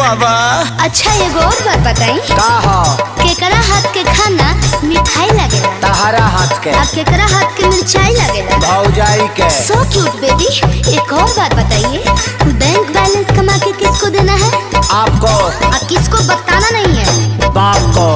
बाबा। अच्छा एगो और बात बताई। का हो? केकरा हाथ के खाना मिठाई लगेला? तहरा हाथ के। और केकरा हाथ के मिर्चाई लगेला? भौजाई के। So cute baby. एक और बात बताइए, बैंक बैलेंस कमा के किसको देना है? आपको। और किसको बताना नहीं है? बाप को।